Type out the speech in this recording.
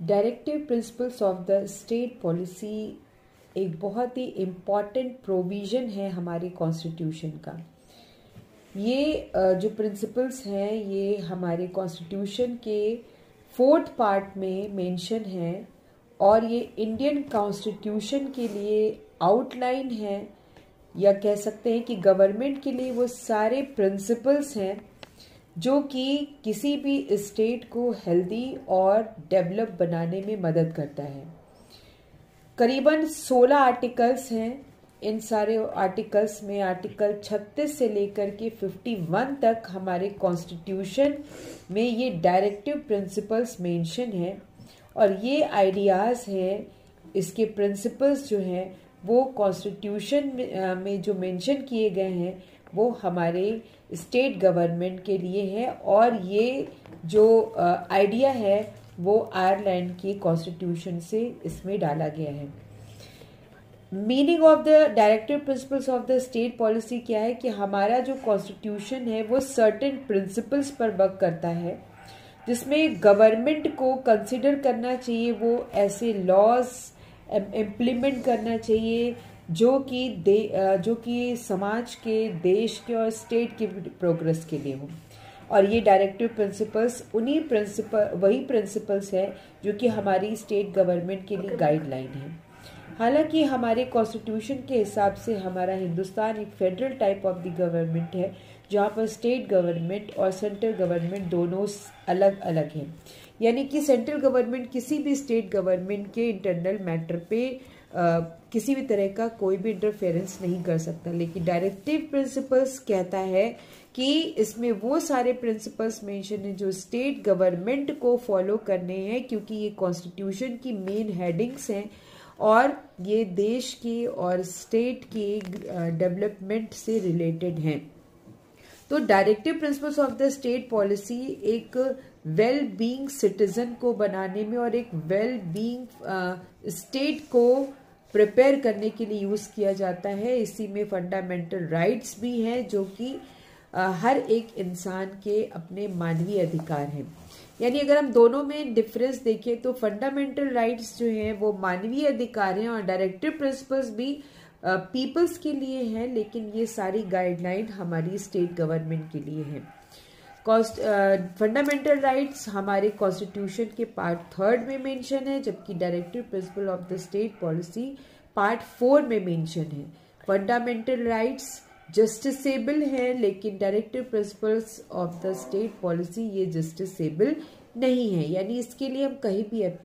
Directive principles of the state policy एक बहुत ही important provision है हमारे कॉन्स्टिट्यूशन का। ये जो प्रिंसिपल्स हैं ये हमारे कॉन्स्टिट्यूशन के 4th पार्ट में मेंशन है और ये इंडियन कॉन्स्टिट्यूशन के लिए आउटलाइन है, या कह सकते हैं कि गवर्नमेंट के लिए वो सारे प्रिंसिपल्स हैं जो कि किसी भी स्टेट को हेल्दी और डेवलप बनाने में मदद करता है। करीबन 16 आर्टिकल्स हैं। इन सारे आर्टिकल्स में आर्टिकल 36 से लेकर के 51 तक हमारे कॉन्स्टिट्यूशन में ये डायरेक्टिव प्रिंसिपल्स मेंशन है और ये आइडियाज़ हैं, इसके प्रिंसिपल्स जो हैं वो कॉन्स्टिट्यूशन में जो मेंशन किए गए हैं वो हमारे स्टेट गवर्नमेंट के लिए है और ये जो आइडिया है वो आयरलैंड की कॉन्स्टिट्यूशन से इसमें डाला गया है। Meaning of the directive principles of the state policy क्या है कि हमारा जो कॉन्स्टिट्यूशन है वो सर्टेन प्रिंसिपल्स पर वर्क करता है जिसमें गवर्नमेंट को कंसिडर करना चाहिए, वो ऐसे लॉज इम्प्लीमेंट करना चाहिए जो कि समाज के, देश के और स्टेट के प्रोग्रेस के लिए हो। और ये डायरेक्टिव प्रिंसिपल्स वही प्रिंसिपल्स है जो कि हमारी स्टेट गवर्नमेंट के लिए गाइडलाइन है। हालांकि हमारे कॉन्स्टिट्यूशन के हिसाब से हमारा हिंदुस्तान एक federal type of the government है जहाँ पर स्टेट गवर्नमेंट और सेंट्रल गवर्नमेंट दोनों अलग अलग हैं, यानी कि सेंट्रल गवर्नमेंट किसी भी स्टेट गवर्नमेंट के इंटरनल मैटर पे किसी भी तरह का कोई भी इंटरफेरेंस नहीं कर सकता। लेकिन डायरेक्टिव प्रिंसिपल्स कहता है कि इसमें वो सारे प्रिंसिपल्स मेंशन हैं जो स्टेट गवर्नमेंट को फॉलो करने हैं, क्योंकि ये कॉन्स्टिट्यूशन की मेन हेडिंग्स हैं और ये देश की और स्टेट की डेवलपमेंट से रिलेटेड हैं। तो directive principles of the state policy एक वेल बीइंग सिटीजन को बनाने में और एक वेल बीइंग स्टेट को प्रिपेयर करने के लिए यूज़ किया जाता है। इसी में फंडामेंटल राइट्स भी हैं जो कि हर एक इंसान के अपने मानवीय अधिकार हैं। यानी अगर हम दोनों में डिफरेंस देखें तो फंडामेंटल राइट्स जो हैं वो मानवीय अधिकार हैं और डायरेक्टिव प्रिंसिपल्स भी पीपल्स के लिए हैं, लेकिन ये सारी गाइडलाइन हमारी स्टेट गवर्नमेंट के लिए है। फंडामेंटल राइट्स हमारे कॉन्स्टिट्यूशन के पार्ट 3 में मेंशन है, जबकि directive principle of the state policy part 4 में मेंशन है। फंडामेंटल राइट्स जस्टिसेबल है, लेकिन directive principles of the state policy ये जस्टिसेबल नहीं है, यानी इसके लिए हम कहीं भी